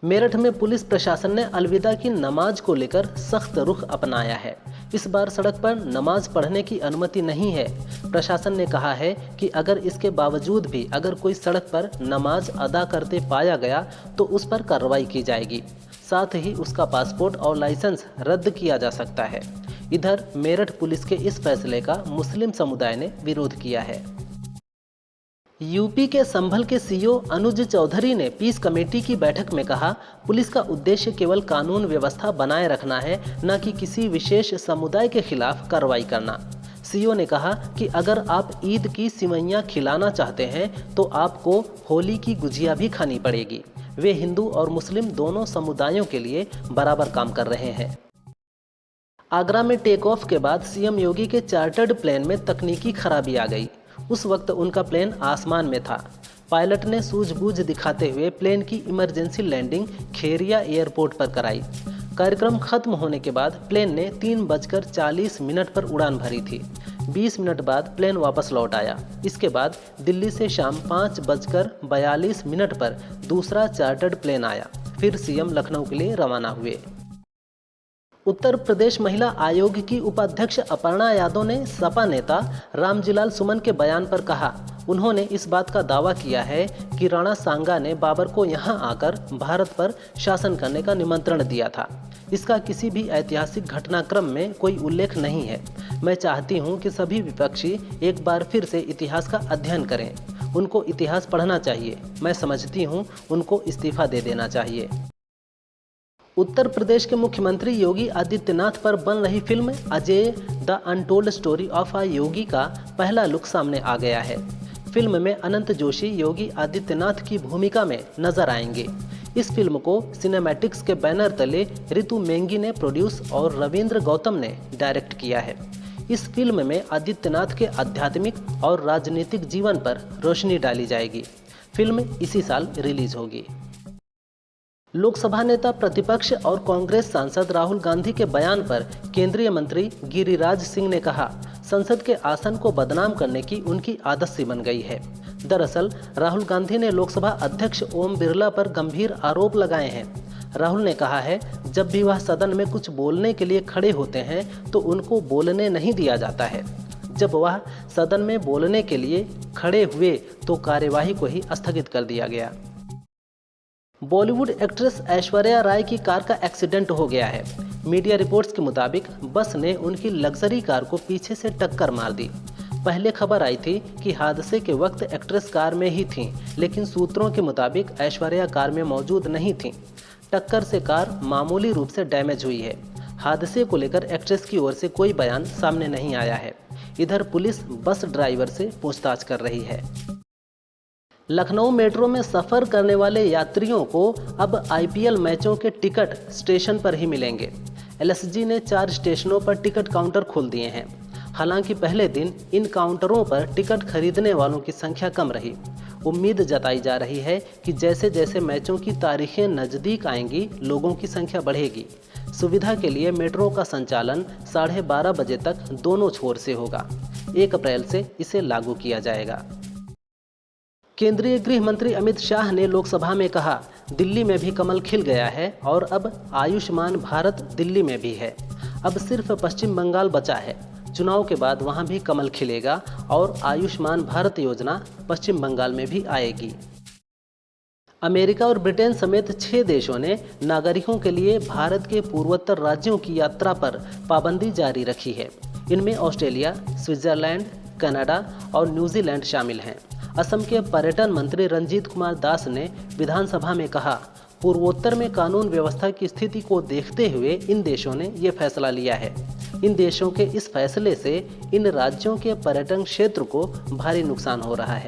मेरठ में पुलिस प्रशासन ने अलविदा की नमाज को लेकर सख्त रुख अपनाया है। इस बार सड़क पर नमाज पढ़ने की अनुमति नहीं है। प्रशासन ने कहा है कि अगर इसके बावजूद भी अगर कोई सड़क पर नमाज अदा करते पाया गया तो उस पर कार्रवाई की जाएगी। साथ ही उसका पासपोर्ट और लाइसेंस रद्द किया जा सकता है। इधर मेरठ पुलिस के इस फैसले का मुस्लिम समुदाय ने विरोध किया है। यूपी के संभल के सीईओ अनुज चौधरी ने पीस कमेटी की बैठक में कहा, पुलिस का उद्देश्य केवल कानून व्यवस्था बनाए रखना है, न कि किसी विशेष समुदाय के खिलाफ कार्रवाई करना। सीईओ ने कहा कि अगर आप ईद की सिवैयां खिलाना चाहते हैं तो आपको होली की गुजिया भी खानी पड़ेगी। वे हिंदू और मुस्लिम दोनों समुदायों के लिए बराबर काम कर रहे हैं। आगरा में टेक ऑफ के बाद सीएम योगी के चार्टर्ड प्लेन में तकनीकी खराबी आ गई। उस वक्त उनका प्लेन आसमान में था। पायलट ने सूझबूझ दिखाते हुए प्लेन की इमरजेंसी लैंडिंग खेरिया एयरपोर्ट पर कराई। कार्यक्रम खत्म होने के बाद प्लेन ने 3:40 पर उड़ान भरी थी। 20 मिनट बाद प्लेन वापस लौट आया। इसके बाद दिल्ली से शाम 5:42 पर दूसरा चार्टर्ड प्लेन आया। फिर सीएम लखनऊ के लिए रवाना हुए। उत्तर प्रदेश महिला आयोग की उपाध्यक्ष अपर्णा यादव ने सपा नेता रामजिलाल सुमन के बयान पर कहा, उन्होंने इस बात का दावा किया है कि राणा सांगा ने बाबर को यहां आकर भारत पर शासन करने का निमंत्रण दिया था। इसका किसी भी ऐतिहासिक घटनाक्रम में कोई उल्लेख नहीं है। मैं चाहती हूं कि सभी विपक्षी एक बार फिर से इतिहास का अध्ययन करें। उनको इतिहास पढ़ना चाहिए। मैं समझती हूं उनको इस्तीफा दे देना चाहिए। उत्तर प्रदेश के मुख्यमंत्री योगी आदित्यनाथ पर बन रही film Ajay the untold story of a yogi का पहला लुक सामने आ गया है। फिल्म में अनंत जोशी योगी आदित्यनाथ की भूमिका में नजर आएंगे। इस फिल्म को सिनेमैटिक्स के बैनर तले रितु मेंगी ने प्रोड्यूस और रविंद्र गौतम ने डायरेक्ट किया है। इस फिल्म में आदित्यनाथ के आध्यात्मिक और राजनीतिक जीवन पर रोशनी डाली जाएगी। फिल्म इसी साल रिलीज होगी। लोकसभा नेता प्रतिपक्ष और कांग्रेस सांसद राहुल गांधी के बयान पर केंद्रीय मंत्री गिरिराज सिंह ने कहा, संसद के आसन को बदनाम करने की उनकी आदत सी बन गई है। दरअसल राहुल गांधी ने लोकसभा अध्यक्ष ओम बिरला पर गंभीर आरोप लगाए हैं। राहुल ने कहा है, जब भी वह सदन में कुछ बोलने के लिए खड़े होते हैं तो उनको बोलने नहीं दिया जाता है। जब वह सदन में बोलने के लिए खड़े हुए तो कार्यवाही को ही स्थगित कर दिया गया। बॉलीवुड एक्ट्रेस ऐश्वर्या राय की कार का एक्सीडेंट हो गया है। मीडिया रिपोर्ट्स के मुताबिक बस ने उनकी लग्जरी कार को पीछे से टक्कर मार दी। पहले खबर आई थी कि हादसे के वक्त एक्ट्रेस कार में ही थीं, लेकिन सूत्रों के मुताबिक ऐश्वर्या कार में मौजूद नहीं थीं। टक्कर से कार मामूली रूप से डैमेज हुई है। हादसे को लेकर एक्ट्रेस की ओर से कोई बयान सामने नहीं आया है। इधर पुलिस बस ड्राइवर से पूछताछ कर रही है। लखनऊ मेट्रो में सफ़र करने वाले यात्रियों को अब आईपीएल मैचों के टिकट स्टेशन पर ही मिलेंगे। एलएसजी ने 4 स्टेशनों पर टिकट काउंटर खोल दिए हैं। हालांकि पहले दिन इन काउंटरों पर टिकट खरीदने वालों की संख्या कम रही। उम्मीद जताई जा रही है कि जैसे जैसे मैचों की तारीखें नज़दीक आएंगी, लोगों की संख्या बढ़ेगी। सुविधा के लिए मेट्रो का संचालन 12:30 बजे तक दोनों छोर से होगा। 1 अप्रैल से इसे लागू किया जाएगा। केंद्रीय गृह मंत्री अमित शाह ने लोकसभा में कहा, दिल्ली में भी कमल खिल गया है और अब आयुष्मान भारत दिल्ली में भी है। अब सिर्फ पश्चिम बंगाल बचा है। चुनाव के बाद वहां भी कमल खिलेगा और आयुष्मान भारत योजना पश्चिम बंगाल में भी आएगी। अमेरिका और ब्रिटेन समेत 6 देशों ने नागरिकों के लिए भारत के पूर्वोत्तर राज्यों की यात्रा पर पाबंदी जारी रखी है। इनमें ऑस्ट्रेलिया, स्विट्जरलैंड, कनाडा और न्यूजीलैंड शामिल हैं। असम के पर्यटन मंत्री रंजीत कुमार दास ने विधानसभा में कहा, पूर्वोत्तर में कानून व्यवस्था की स्थिति को देखते हुए इन देशों ने ये फैसला लिया है। इन देशों के इस फैसले से इन राज्यों के पर्यटन क्षेत्र को भारी नुकसान हो रहा है।